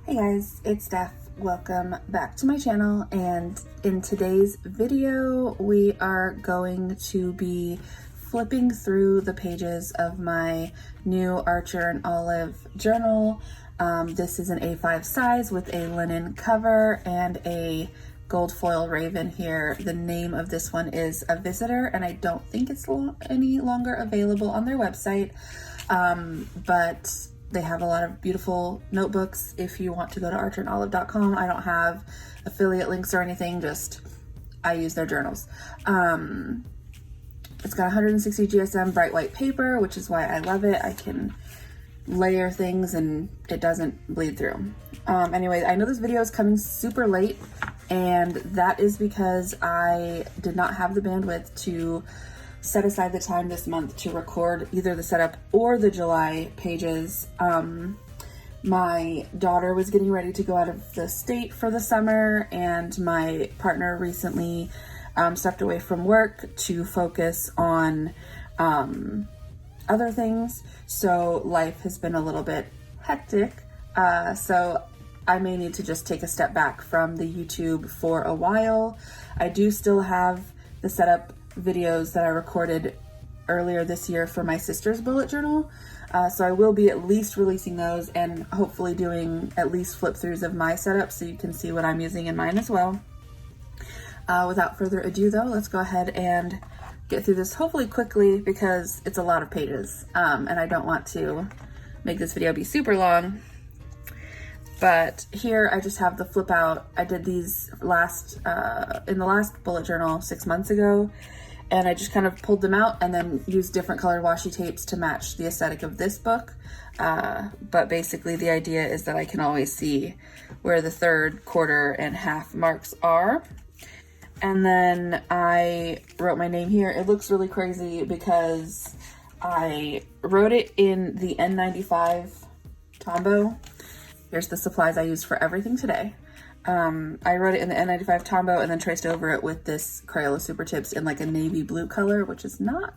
Hey guys, it's Steph. Welcome back to my channel, and in today's video we are going to be flipping through the pages of my new Archer and Olive journal. This is an A5 size with a linen cover and a gold foil raven here. The name of this one is A Visitor, and I don't think it's any longer available on their website, but they have a lot of beautiful notebooks if you want to go to archerandolive.com. I don't have affiliate links or anything, just I use their journals. It's got 160 GSM bright white paper, which is why I love it. I can layer things and it doesn't bleed through. Anyway, I know this video is coming super late, and that is because I did not have the bandwidth to set aside the time this month to record either the setup or the July pages. My daughter was getting ready to go out of the state for the summer, and my partner recently stepped away from work to focus on other things. So life has been a little bit hectic. So I may need to just take a step back from the YouTube for a while. I do still have the setup videos that I recorded earlier this year for my sister's bullet journal. So I will be at least releasing those and hopefully doing at least flip throughs of my setup so you can see what I'm using in mine as well. Without further ado though, let's go ahead and get through this hopefully quickly because it's a lot of pages, and I don't want to make this video be super long. But here I just have the flip out. I did these in the last bullet journal 6 months ago, and I just kind of pulled them out and then used different colored washi tapes to match the aesthetic of this book. But basically the idea is that I can always see where the third, quarter, and half marks are. And then I wrote my name here. It looks really crazy because I wrote it in the N95 Tombow. Here's the supplies I used for everything today. I wrote it in the N95 Tombow and then traced over it with this Crayola Super Tips in like a navy blue color, which is not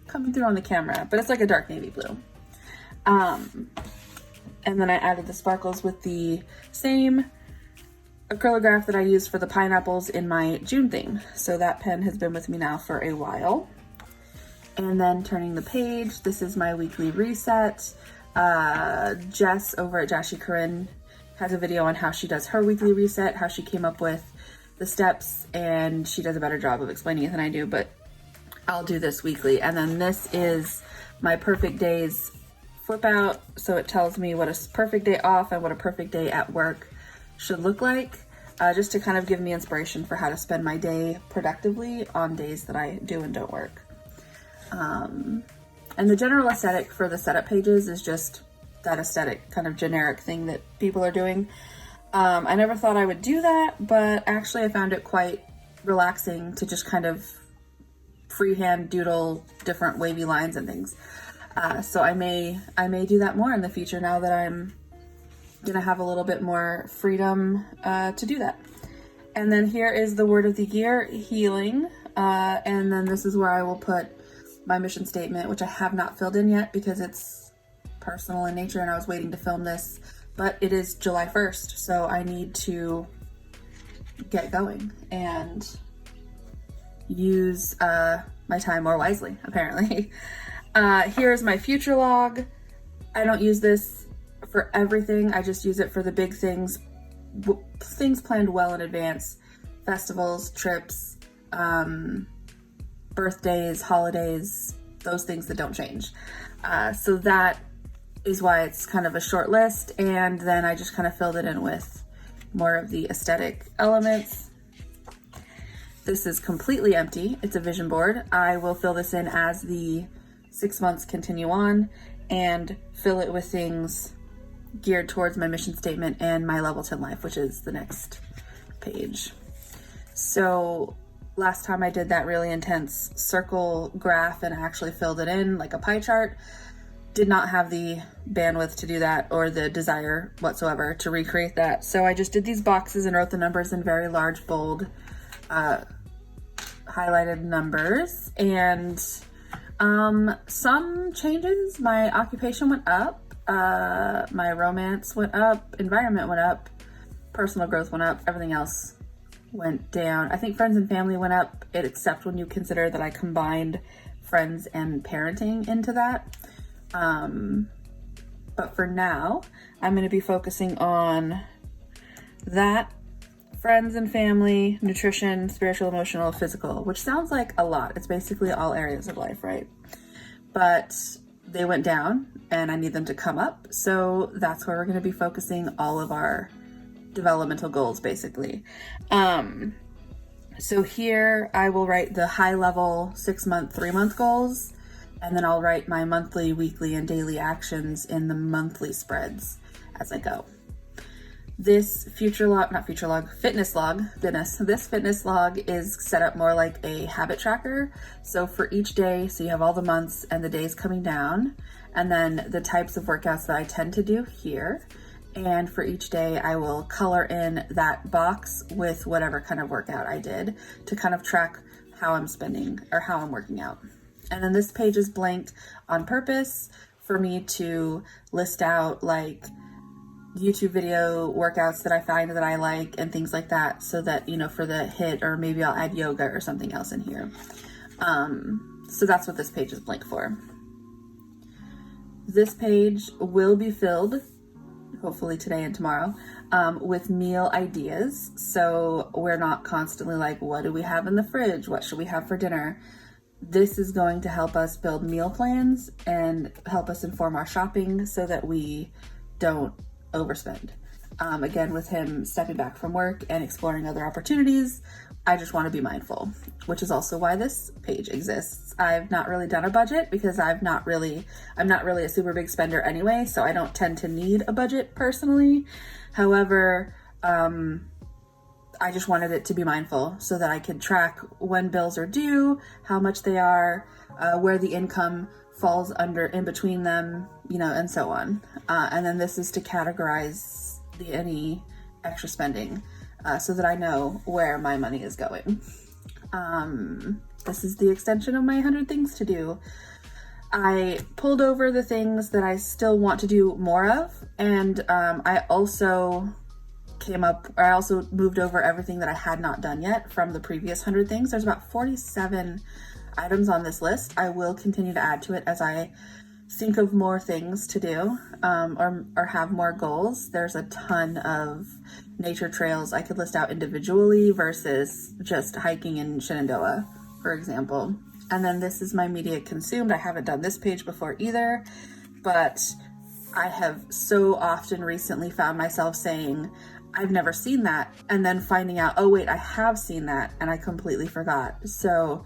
coming through on the camera, but it's like a dark navy blue. And then I added the sparkles with the same acrylograph that I used for the pineapples in my June theme. So that pen has been with me now for a while. And then turning the page, this is my weekly reset. Jess over at Jashi Corinne has a video on how she does her weekly reset, how she came up with the steps, and she does a better job of explaining it than I do, but I'll do this weekly. And then this is my perfect days flip out, so it tells me what a perfect day off and what a perfect day at work should look like, just to kind of give me inspiration for how to spend my day productively on days that I do and don't work. And the general aesthetic for the setup pages is just that aesthetic kind of generic thing that people are doing. I never thought I would do that, but actually I found it quite relaxing to just kind of freehand doodle different wavy lines and things. So I may do that more in the future now that I'm gonna have a little bit more freedom to do that. And then here is the word of the year, healing. And then this is where I will put my mission statement, which I have not filled in yet because it's personal in nature and I was waiting to film this, but it is July 1st, so I need to get going and use my time more wisely, apparently. Here's my future log. I don't use this for everything, I just use it for the big things, things planned well in advance, festivals, trips, birthdays, holidays, those things that don't change. So that is why it's kind of a short list, and then I just kind of filled it in with more of the aesthetic elements. This is completely empty. It's a vision board. I will fill this in as the 6 months continue on and fill it with things geared towards my mission statement and my level 10 life, which is the next page. So last time I did that really intense circle graph and actually filled it in like a pie chart, did not have the bandwidth to do that or the desire whatsoever to recreate that. So I just did these boxes and wrote the numbers in very large, bold, highlighted numbers. And some changes, my occupation went up My romance went up, environment went up, personal growth went up, everything else went down. I think friends and family went up, except when you consider that I combined friends and parenting into that. But for now, I'm going to be focusing on that, friends and family, nutrition, spiritual, emotional, physical, which sounds like a lot. It's basically all areas of life, right? But they went down and I need them to come up. So that's where we're going to be focusing all of our developmental goals, basically. So here I will write the high level 6-month, 3-month goals, and then I'll write my monthly, weekly, and daily actions in the monthly spreads as I go. This fitness log, goodness, this fitness log is set up more like a habit tracker. So for each day, so you have all the months and the days coming down, and then the types of workouts that I tend to do here. And for each day, I will color in that box with whatever kind of workout I did to kind of track how I'm spending or how I'm working out. And then this page is blank on purpose for me to list out like YouTube video workouts that I find that I like and things like that, so that, you know, for the HIIT, or maybe I'll add yoga or something else in here. So that's what this page is blank for. This page will be filled, hopefully today and tomorrow, with meal ideas. So we're not constantly like, what do we have in the fridge? What should we have for dinner? This is going to help us build meal plans and help us inform our shopping so that we don't overspend. Again, with him stepping back from work and exploring other opportunities, I just want to be mindful, which is also why this page exists. I've not really done a budget because I'm not really a super big spender anyway, so I don't tend to need a budget personally. However, I just wanted it to be mindful so that I could track when bills are due, how much they are, where the income falls under in between them, you know, and so on. And then this is to categorize any extra spending so that I know where my money is going. This is the extension of my 100 things to do. I pulled over the things that I still want to do more of, and I also moved over everything that I had not done yet from the previous 100 things. There's about 47 items on this list. I will continue to add to it as I think of more things to do, or have more goals. There's a ton of nature trails I could list out individually versus just hiking in Shenandoah, for example. And then this is my media consumed. I haven't done this page before either, but I have so often recently found myself saying, I've never seen that, and then finding out, oh wait, I have seen that and I completely forgot. So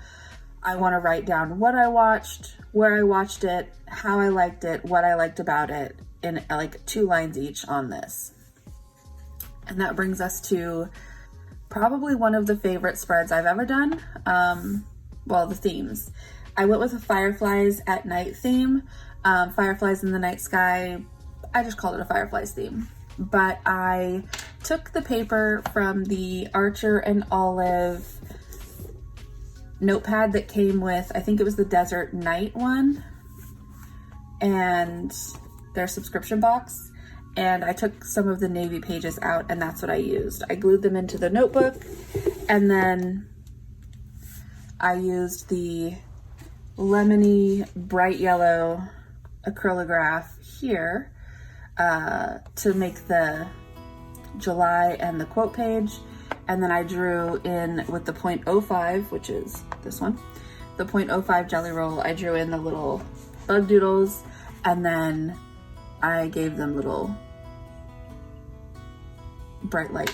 I want to write down what I watched, where I watched it, how I liked it, what I liked about it, in like 2 lines each on this. And that brings us to probably one of the favorite spreads I've ever done. Well, the themes. I went with a fireflies at night theme. Fireflies in the night sky. I just called it a fireflies theme. But I took the paper from the Archer and Olive notepad that came with, I think it was the Desert Night one, and their subscription box, and I took some of the navy pages out, and that's what I used. I glued them into the notebook, and then I used the lemony bright yellow acrylograph here to make the July and the quote page. And then I drew in with the 0.05, which is this one, the 0.05 jelly roll. I drew in the little bug doodles, and then I gave them little bright light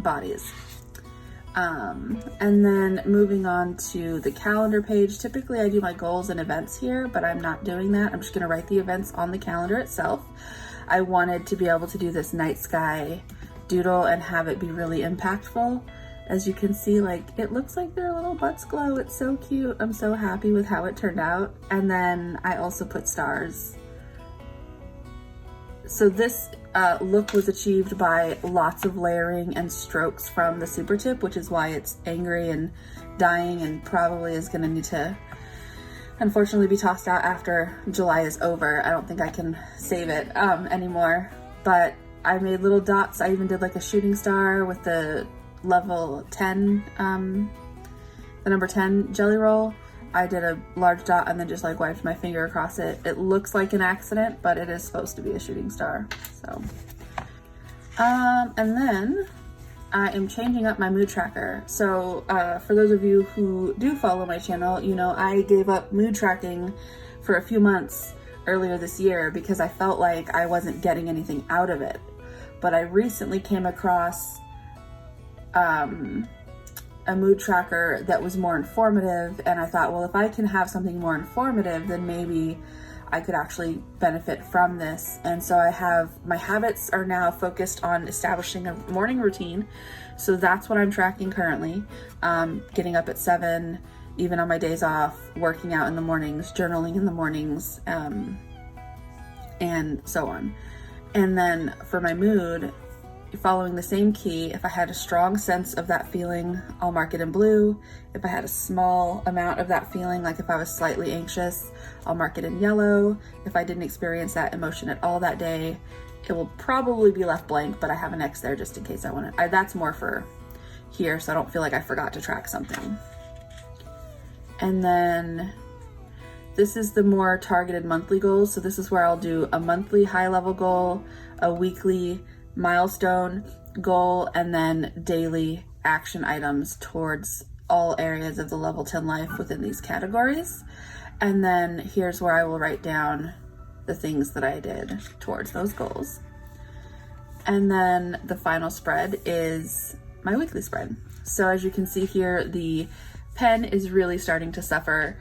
bodies. And then moving on to the calendar page. Typically I do my goals and events here, but I'm not doing that. I'm just gonna write the events on the calendar itself. I wanted to be able to do this night sky doodle and have it be really impactful. As you can see, like, it looks like their little butts glow. It's so cute. I'm so happy with how it turned out. And then I also put stars. So this look was achieved by lots of layering and strokes from the Super Tip, which is why it's angry and dying and probably is gonna need to unfortunately be tossed out after July is over. I don't think I can save it anymore, but I made little dots. I even did like a shooting star with the level 10, the number 10 jelly roll. I did a large dot and then just like wiped my finger across it. It looks like an accident, but it is supposed to be a shooting star. So, and then I am changing up my mood tracker. So for those of you who do follow my channel, you know I gave up mood tracking for a few months earlier this year because I felt like I wasn't getting anything out of it. But I recently came across a mood tracker that was more informative, and I thought, well, if I can have something more informative, then maybe I could actually benefit from this. And so my habits are now focused on establishing a morning routine. So that's what I'm tracking currently. Getting up at 7, even on my days off, working out in the mornings, journaling in the mornings, and so on. And then for my mood, following the same key, if I had a strong sense of that feeling, I'll mark it in blue. If I had a small amount of that feeling, like if I was slightly anxious, I'll mark it in yellow. If I didn't experience that emotion at all that day, it will probably be left blank, but I have an X there just in case I want it. That's more for here, so I don't feel like I forgot to track something. And then this is the more targeted monthly goals. So this is where I'll do a monthly high level goal, a weekly milestone goal, and then daily action items towards all areas of the level 10 life within these categories. And then here's where I will write down the things that I did towards those goals. And then the final spread is my weekly spread. So as you can see here, the pen is really starting to suffer,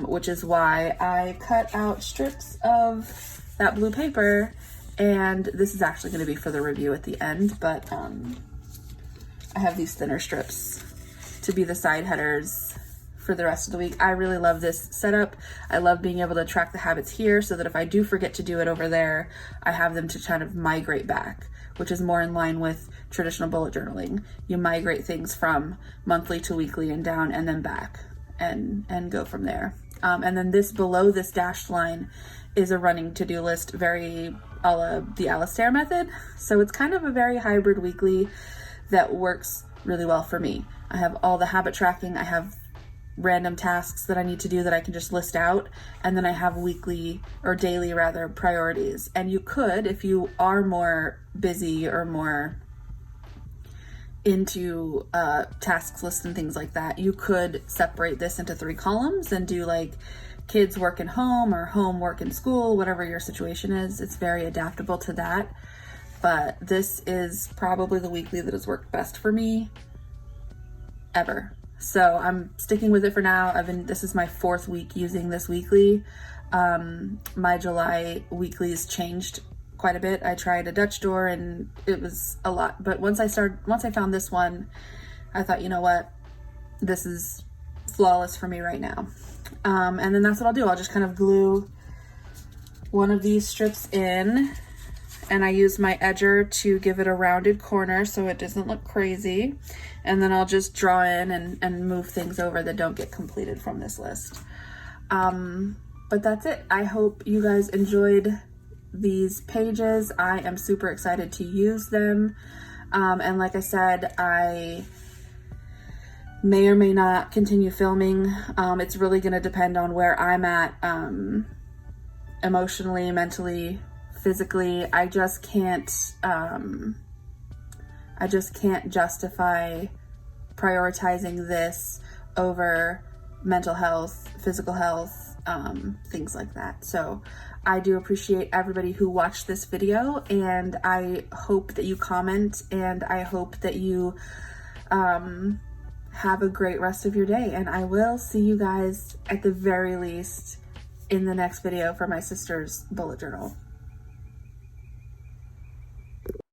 which is why I cut out strips of that blue paper. And this is actually going to be for the review at the end, but I have these thinner strips to be the side headers for the rest of the week. I really love this setup. I love being able to track the habits here so that if I do forget to do it over there, I have them to kind of migrate back, which is more in line with traditional bullet journaling. You migrate things from monthly to weekly and down and then back and go from there. And then this below this dashed line is a running to-do list, very a la the Alistair method. So it's kind of a very hybrid weekly that works really well for me. I have all the habit tracking, I have random tasks that I need to do that I can just list out, and then I have weekly or daily rather priorities. And you could, if you are more busy or more into tasks lists and things like that, you could separate this into 3 columns and do like kids work and home or home work and school, whatever your situation is. It's very adaptable to that. But this is probably the weekly that has worked best for me ever. So I'm sticking with it for now. This is my 4th week using this weekly. My July weeklies changed quite a bit. I tried a Dutch door and it was a lot. But once I found this one, I thought, you know what? This is flawless for me right now. And then that's what I'll do. I'll just kind of glue one of these strips in, and I use my edger to give it a rounded corner so it doesn't look crazy. And then I'll just draw in and move things over that don't get completed from this list. But that's it. I hope you guys enjoyed these pages. I am super excited to use them. And like I said, I may or may not continue filming. It's really going to depend on where I'm at emotionally, mentally, physically. I just can't justify prioritizing this over mental health, physical health, things like that. So I do appreciate everybody who watched this video, and I hope that you comment, and I hope that you have a great rest of your day, and I will see you guys at the very least in the next video for my sister's bullet journal.